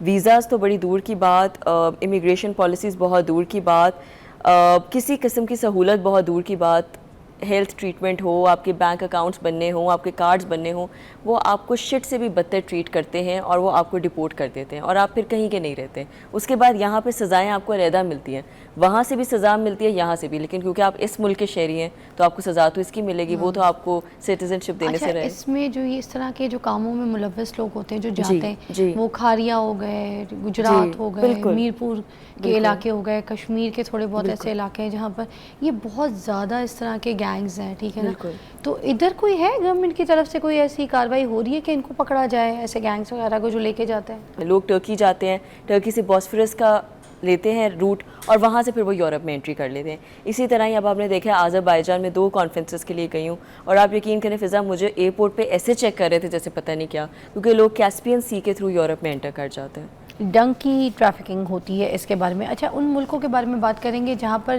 Visas تو بڑی دور کی بات، امیگریشن پالیسیز بہت دور کی بات، کسی قسم کی سہولت بہت دور کی بات، ہیلتھ ٹریٹمنٹ ہو، آپ کے بینک اکاؤنٹس بننے ہوں، آپ کے کارڈز بننے ہوں، وہ آپ کو شٹ سے بھی بدتر ٹریٹ کرتے ہیں اور وہ آپ کو ڈپورٹ کر دیتے ہیں اور آپ پھر کہیں کے نہیں رہتے. اس کے بعد یہاں پہ سزائیں آپ کو علیحدہ ملتی ہیں، وہاں سے بھی سزا ملتی ہے یہاں سے بھی، لیکن کیونکہ آپ اس ملک کے شہری ہیں تو آپ کو سزا تو اس کی ملے گی، وہ تو آپ کو سٹیزن شپ دینے سے رہے. اس میں جو یہ اس طرح کے جو کاموں میں ملوث لوگ ہوتے ہیں جو جی جاتے ہیں، جی وہ کھاریا ہو گئے، گجرات ہو گئے، بالکل میرپور کے علاقے ہو گئے، کشمیر کے تھوڑے بہت ایسے علاقے ہیں جہاں پر یہ بہت زیادہ اس طرح کے گینگز ہیں، ٹھیک ہے نا. تو ادھر کوئی ہے گورنمنٹ کی طرف سے کوئی ایسی کارروائی ہو رہی ہے کہ ان کو پکڑا جائے، ایسے گینگز وغیرہ کو جو لے کے جاتے ہیں؟ لوگ ٹرکی جاتے ہیں، ٹرکی سے بوسفورس کا لیتے ہیں روٹ اور وہاں سے پھر وہ یورپ میں انٹری کر لیتے ہیں. اسی طرح ہی اب آپ نے دیکھا آذربائیجان میں 2 کانفرنسز کے لیے گئی ہوں اور آپ یقین کریں فضا مجھے ایئرپورٹ پہ ایسے چیک کر رہے تھے جیسے پتہ نہیں کیا، کیونکہ لوگ کیسپین سی کے تھرو یورپ میں انٹر کر جاتے ہیں. ڈنگ کی ٹریفکنگ ہوتی ہے اس کے بارے میں. اچھا ان ملکوں کے بارے میں بات کریں گے جہاں پر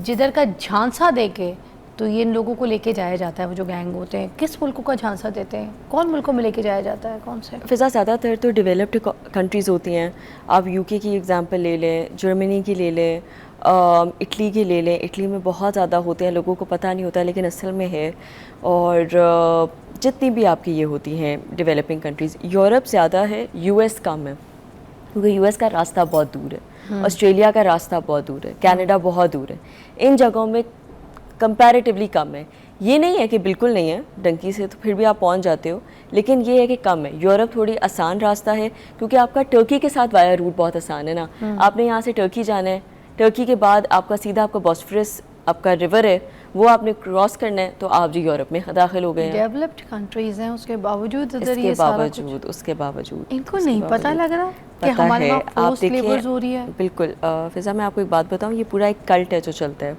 جدھر کا جھانسا دے کے تو یہ ان لوگوں کو لے کے جایا جاتا ہے، وہ جو گینگ ہوتے ہیں کس ملکوں کا جھانسا دیتے ہیں، کون ملکوں میں لے کے جایا جاتا ہے، کون سے؟ فضا زیادہ تر تو ڈیولپڈ کنٹریز ہوتی ہیں. آپ یو کے کی ایگزامپل لے لیں، جرمنی کی لے لیں، اٹلی کی لے لیں. اٹلی میں بہت زیادہ ہوتے ہیں، لوگوں کو پتہ نہیں ہوتا لیکن اصل میں ہے. اور جتنی بھی آپ کی یہ ہوتی ہیں ڈیولپنگ کنٹریز، یورپ زیادہ ہے، یو ایس کم ہے کیونکہ یو ایس کا راستہ بہت دور ہے، آسٹریلیا کا راستہ بہت دور ہے، کینیڈا بہت دور ہے. ان جگہوں میں کمپیریٹیولی کم ہے. یہ نہیں ہے کہ بالکل نہیں ہے، ڈنکی سے تو پھر بھی آپ پہنچ جاتے ہو، لیکن یہ ہے کہ کم ہے. یورپ تھوڑی آسان راستہ ہے کیونکہ آپ کا ٹرکی کے ساتھ وایا روٹ بہت آسان ہے نا. آپ نے یہاں سے ٹرکی جانا ہے، ٹرکی کے بعد آپ کا سیدھا آپ کا بوسفورس آپ کا ریور ہے، وہ آپ نے کراس کرنا ہے تو آپ جو یورپ میں داخل ہو گئے ہیں. ڈیولپڈ کنٹریز ہیں اس کے باوجود اس کے باوجود ان کو نہیں پتہ لگ رہا کہ ہمارے وہاں فورس لیبرز ہو رہی ہے. بالکل فضا میں آپ کو ایک بات بتاؤں، یہ پورا ایک کلٹ ہے جو چلتا ہے.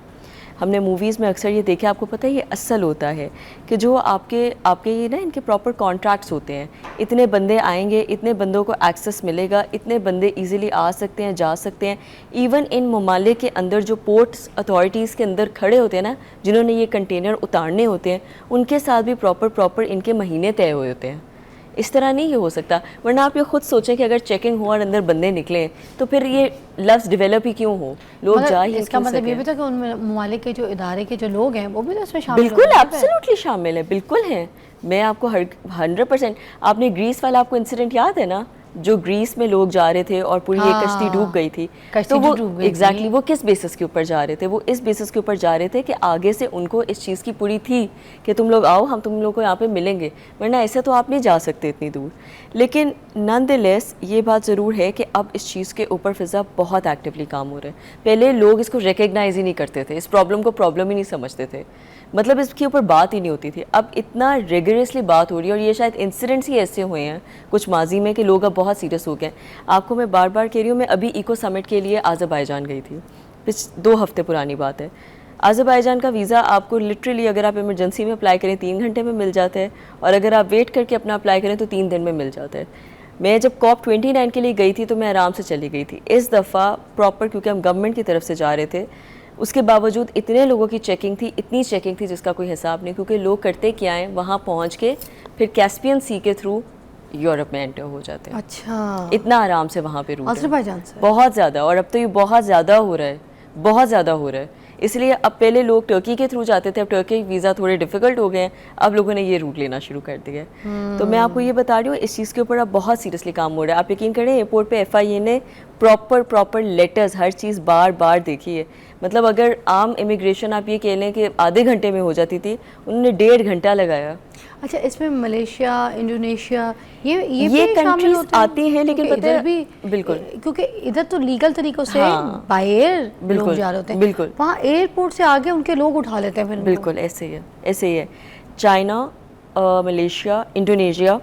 ہم نے موویز میں اکثر یہ دیکھا، آپ کو پتہ ہے یہ اصل ہوتا ہے کہ جو آپ کے یہ نا ان کے پراپر کانٹریکٹس ہوتے ہیں، اتنے بندے آئیں گے، اتنے بندوں کو ایکسیس ملے گا، اتنے بندے ایزیلی آ سکتے ہیں جا سکتے ہیں. ایون ان ممالک کے اندر جو پورٹس اتھارٹیز کے اندر کھڑے ہوتے ہیں نا، جنہوں نے یہ کنٹینر اتارنے ہوتے ہیں، ان کے ساتھ بھی پراپر ان کے مہینے طے ہوئے ہوتے ہیں. اس طرح نہیں یہ ہو سکتا، ورنہ آپ یہ خود سوچیں کہ اگر چیکنگ ہو اور اندر بندے نکلیں تو پھر یہ لفظ ڈیولپ ہی کیوں ہو، لوگ جا ہی اس کا مطلب یہ بھی تھا کہ ان ممالک کے جو ادارے کے جو لوگ ہیں وہ بھی اس میں شامل ہیں. بالکل ایبسلیوٹلی شامل ہے، بالکل ہیں. میں آپ کو 100%، آپ نے گریس والا آپ کو انسیڈنٹ یاد ہے نا، جو گریس میں لوگ جا رہے تھے اور پوری یہ کشتی ڈوب گئی تھی، تو وہ ایگزیکٹلی وہ کس بیسس کے اوپر جا رہے تھے؟ وہ اس بیسس کے اوپر جا رہے تھے کہ آگے سے ان کو اس چیز کی پوری تھی کہ تم لوگ آؤ، ہم تم لوگ کو یہاں پہ ملیں گے، ورنہ ایسے تو آپ نہیں جا سکتے اتنی دور. لیکن نان دی لیس یہ بات ضرور ہے کہ اب اس چیز کے اوپر فضا بہت ایکٹیولی کام ہو رہے ہیں. پہلے لوگ اس کو ریکگنائز ہی نہیں کرتے تھے، اس پرابلم کو پرابلم ہی نہیں سمجھتے تھے، مطلب اس کے اوپر بات ہی نہیں ہوتی تھی. اب اتنا ریگریسلی بات ہو رہی ہے اور یہ شاید انسیڈنٹس ہی ایسے ہوئے ہیں کچھ ماضی میں کہ لوگ اب بہت سیریس ہو گئے ہیں. آپ کو میں بار بار کہہ رہی ہوں، میں ابھی ایکو سمٹ کے لیے آذربائیجان گئی تھی، 2 ہفتے پرانی بات ہے. آذربائیجان کا ویزا آپ کو لٹرلی اگر آپ ایمرجنسی میں اپلائی کریں 3 گھنٹے میں مل جاتا ہے، اور اگر آپ ویٹ کر کے اپنا اپلائی کریں تو 3 دن میں مل جاتا ہے. میں جب COP 29 کے لیے گئی تھی تو میں آرام سے چلی گئی تھی. اس دفعہ پراپر کیونکہ ہم گورنمنٹ کی طرف سے جا رہے تھے، اس کے باوجود اتنے لوگوں کی چیکنگ تھی، اتنی چیکنگ تھی جس کا کوئی حساب نہیں، کیونکہ لوگ کرتے کیا ہیں وہاں پہنچ کے پھر کیسپین سی کے تھرو یورپ میں انٹر ہو جاتے ہیں. اچھا، اتنا آرام سے وہاں پہ روٹ ہے آذربائیجان سے بہت زیادہ، اور اب تو یہ بہت زیادہ ہو رہا ہے، بہت زیادہ ہو رہا ہے. اس لیے اب پہلے لوگ ٹرکی کے تھرو جاتے تھے، اب ٹرکی ویزا تھوڑے ڈیفیکلٹ ہو گئے ہیں، اب لوگوں نے یہ روٹ لینا شروع کر دیا ہے. تو میں آپ کو یہ بتا رہی ہوں اس چیز کے اوپر اب بہت سیریسلی کام ہو رہا ہے. آپ یقین کریں ایئرپورٹ پہ FIA نے پراپر لیٹرز ہر چیز بار دیکھی ہے. مطلب اگر عام امیگریشن آپ یہ کہہ لیں کہ آدھے گھنٹے میں ہو جاتی تھی، انہوں نے 1.5 گھنٹہ لگایا. اچھا، اس میں ملیشیا، انڈونیشیا یہ کنٹریز آتی ہیں، لیکن پتہ ہے بھی بالکل کیونکہ ادھر تو لیگل طریقوں سے بائی ایئر لوگ جا رہے ہوتے ہیں، بالکل وہاں ایئرپورٹ سے آگے ان کے لوگ اٹھا لیتے ہیں. بالکل ایسے ہی ہے. چائنا، ملیشیا، انڈونیشیا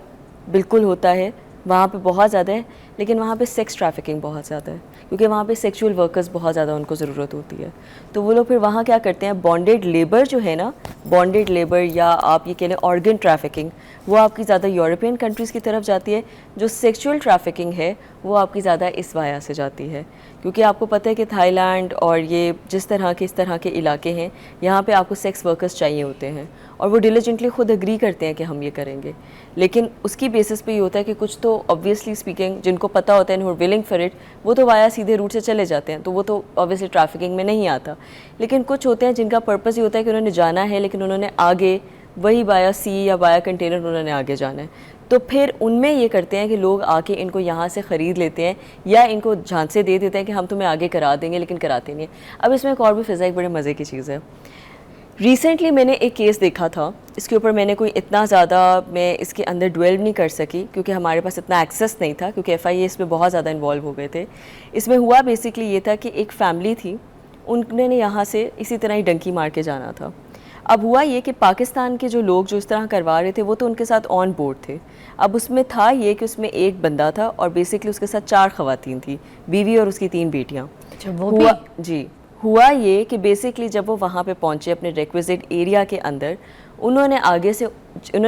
بالکل ہوتا ہے، وہاں پہ بہت زیادہ ہے. لیکن وہاں پہ سیکس ٹریفکنگ بہت زیادہ ہے کیونکہ وہاں پہ سیکچول ورکرز بہت زیادہ ان کو ضرورت ہوتی ہے. تو وہ لوگ پھر وہاں کیا کرتے ہیں، بانڈیڈ لیبر جو ہے نا، بانڈیڈ لیبر یا آپ یہ کہہ لیں آرگن ٹریفکنگ، وہ آپ کی زیادہ یورپین کنٹریز کی طرف جاتی ہے. جو سیکچول ٹریفکنگ ہے وہ آپ کی زیادہ اس وجہ سے جاتی ہے کیونکہ آپ کو پتہ ہے کہ تھائی لینڈ اور یہ جس طرح کے علاقے ہیں یہاں پہ آپ کو سیکس ورکرز چاہیے ہوتے ہیں اور وہ ڈیلیجنٹلی خود اگری کرتے ہیں کہ ہم یہ کریں گے, لیکن اس کی بیسس پہ یہ ہوتا ہے کہ کچھ تو آبویسلی اسپیکنگ جن کو پتہ ہوتا ہے ولنگ فار اٹ وہ تو وایا سیدھے روٹ سے چلے جاتے ہیں, تو وہ تو آبویسلی ٹریفکنگ میں نہیں آتا, لیکن کچھ ہوتے ہیں جن کا پرپز یہ ہوتا ہے کہ انہوں نے جانا ہے لیکن انہوں نے آگے وہی بایا سی یا بایا کنٹینر انہوں نے آگے جانا ہے, تو پھر ان میں یہ کرتے ہیں کہ لوگ آ کے ان کو یہاں سے خرید لیتے ہیں یا ان کو جھانسے دے دیتے ہیں کہ ہم تمہیں آگے کرا دیں گے, لیکن کراتے نہیں ہیں. اب اس میں ایک اور بھی فضا ایک بڑے مزے کی چیز ہے. ریسنٹلی میں نے ایک کیس دیکھا تھا, اس کے اوپر میں نے کوئی اتنا زیادہ میں اس کے اندر ڈویل نہیں کر سکی کیونکہ ہمارے پاس اتنا ایکسیس نہیں تھا, کیونکہ ایف آئی اے اس میں بہت زیادہ انوالو ہو گئے تھے. اس میں ہوا بیسکلی یہ تھا کہ ایک فیملی تھی, انہوں نے یہاں سے اسی طرح ہی ڈنکی مار کے جانا تھا. اب ہوا یہ کہ پاکستان کے جو لوگ جو اس طرح کروا رہے تھے وہ تو ان کے ساتھ آن بورڈ تھے. اب اس میں تھا یہ کہ اس میں ایک بندہ تھا اور بیسکلی اس کے ساتھ 4 خواتین تھیں, بیوی اور اس کی 3 بیٹیاں. ہوا یہ کہ بیسکلی جب وہ وہاں پہ پہنچے اپنے ریکویزٹ ایریا کے اندر, انہوں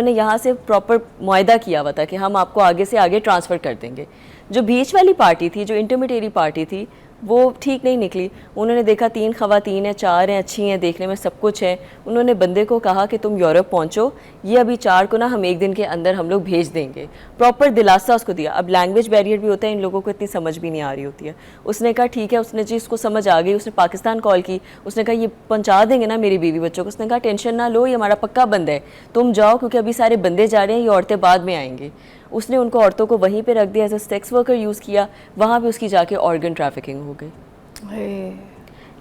نے یہاں سے پراپر معاہدہ کیا ہوا تھا کہ ہم آپ کو آگے سے آگے ٹرانسفر کر دیں گے. جو بیچ والی پارٹی تھی, جو انٹرمیڈیری پارٹی تھی, وہ ٹھیک نہیں نکلی. انہوں نے دیکھا 3 خواتین ہیں, 4 ہیں, اچھی ہیں, دیکھنے میں سب کچھ ہے. انہوں نے بندے کو کہا کہ تم یورپ پہنچو, یہ ابھی 4 کو نا ہم 1 دن کے اندر ہم لوگ بھیج دیں گے. پراپر دلاسا اس کو دیا. اب لینگویج بیریئر بھی ہوتا ہے, ان لوگوں کو اتنی سمجھ بھی نہیں آ رہی ہوتی ہے. اس نے کہا ٹھیک ہے, اس نے جی اس کو سمجھ آ گئی, اس نے پاکستان کال کی, اس نے کہا یہ پہنچا دیں گے نا میری بیوی بچوں کو. اس نے کہا ٹینشن نہ لو, یہ ہمارا پکا بند ہے, تم جاؤ کیونکہ ابھی سارے بندے جا رہے ہیں, یہ عورتیں بعد میں آئیں گے. اس نے ان کو عورتوں کو وہیں پہ رکھ دیا, as a sex worker use کیا. وہاں پہ اس کی جا کے آرگن ٹریفکنگ ہو گئی.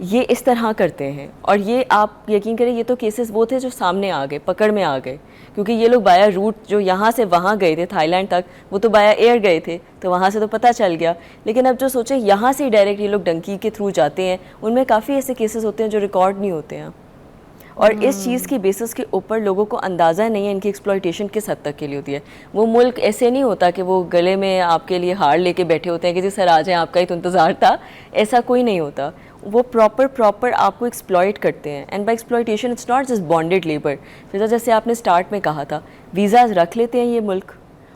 یہ اس طرح کرتے ہیں, اور یہ آپ یقین کریں یہ تو کیسز وہ تھے جو سامنے آ گئے, پکڑ میں آ گئے, کیونکہ یہ لوگ بایا روٹ جو یہاں سے وہاں گئے تھے تھائی لینڈ تک, وہ تو بایا ایئر گئے تھے, تو وہاں سے تو پتہ چل گیا. لیکن اب جو سوچیں یہاں سے ڈائریکٹ یہ لوگ ڈنکی کے تھرو جاتے ہیں, ان میں کافی ایسے کیسز ہوتے ہیں جو ریکارڈ نہیں ہوتے ہیں, اور اس چیز کی بیسس کے اوپر لوگوں کو اندازہ نہیں ہے ان کی ایکسپلائٹیشن کس حد تک کے لیے ہوتی ہے. وہ ملک ایسے نہیں ہوتا کہ وہ گلے میں آپ کے لیے ہار لے کے بیٹھے ہوتے ہیں کہ جی سر آ جائیں آپ کا ہی تو انتظار تھا, ایسا کوئی نہیں ہوتا. وہ پراپر آپ کو ایکسپلائٹ کرتے ہیں, and by exploitation it's not just bonded labour. فضا جیسے آپ نے اسٹارٹ میں کہا تھا, ویزاز رکھ لیتے ہیں یہ ملک,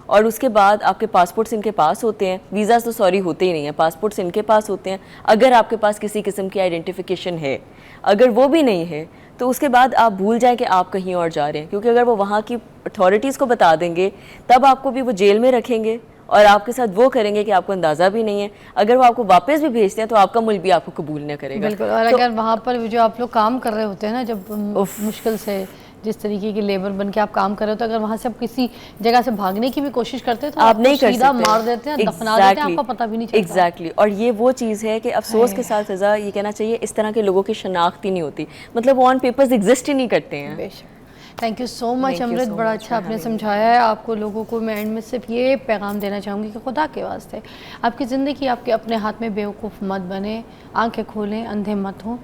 اور اس کے بعد آپ کے پاسپورٹس ان کے پاس ہوتے ہیں. ویزاز تو سوری ہوتے ہی نہیں ہیں, پاسپورٹس ان کے پاس ہوتے ہیں. اگر آپ کے پاس کسی قسم کی آئیڈینٹیفیکیشن ہے, اگر وہ بھی نہیں ہے تو اس کے بعد آپ بھول جائیں کہ آپ کہیں اور جا رہے ہیں, کیونکہ اگر وہ وہاں کی اتھارٹیز کو بتا دیں گے تب آپ کو بھی وہ جیل میں رکھیں گے, اور آپ کے ساتھ وہ کریں گے کہ آپ کو اندازہ بھی نہیں ہے. اگر وہ آپ کو واپس بھی بھیجتے ہیں تو آپ کا ملک بھی آپ کو قبول نہ کرے گا. بالکل. اور اگر وہاں پر جو آپ لوگ کام کر رہے ہوتے ہیں نا, جب مشکل سے جس طریقے کی لیبر بن کے آپ کام کر رہے ہو, تو اگر وہاں سے آپ کسی جگہ سے بھاگنے کی بھی کوشش کرتے ہیں تو آپ نہیں سیدھا مار دیتے ہیں, دفنا دیتے ہیں, آپ کو پتہ بھی نہیں چلتا. ایگزیکٹلی. اور یہ وہ چیز ہے کہ افسوس کے ساتھ فضا یہ کہنا چاہیے, اس طرح کے لوگوں کی شناخت ہی نہیں ہوتی, مطلب وہ آن پیپرز ایگزسٹ ہی نہیں کرتے ہیں. بے شک. تھینک یو سو مچ امرت, بڑا اچھا آپ نے سمجھایا ہے. آپ کو لوگوں کو میں اینڈ میں صرف یہ پیغام دینا چاہوں گی کہ خدا کے واسطے آپ کی زندگی آپ کے اپنے ہاتھ میں بیوقوف مت بنے, آنکھیں کھولیں, اندھے مت ہوں.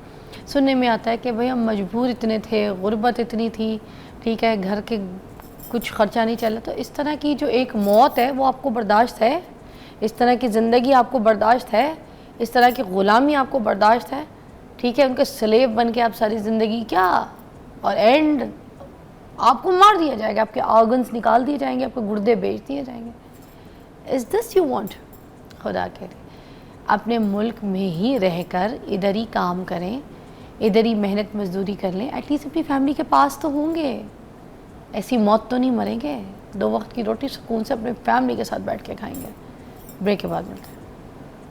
سننے میں آتا ہے کہ بھئی ہم مجبور اتنے تھے, غربت اتنی تھی, ٹھیک ہے, گھر کے کچھ خرچہ نہیں چلا, تو اس طرح کی جو ایک موت ہے وہ آپ کو برداشت ہے, اس طرح کی زندگی آپ کو برداشت ہے, اس طرح کی غلامی آپ کو برداشت ہے, ٹھیک ہے, ان کے سلیب بن کے آپ ساری زندگی کیا, اور اینڈ آپ کو مار دیا جائے گا, آپ کے آرگنز نکال دیے جائیں گے, آپ کے گردے بیچ دیے جائیں گے. از دس یو وانٹ؟ خدا کے لیے اپنے ملک میں ہی رہ کر ادھر ہی کام کریں, ادھر ہی محنت مزدوری کر لیں, ایٹ لیسٹ اپنی فیملی کے پاس تو ہوں گے. ایسی موت تو نہیں مریں گے, 2 وقت کی روٹی سکون سے اپنے فیملی کے ساتھ بیٹھ کے کھائیں گے. بریک کے بعد ملتے ہیں.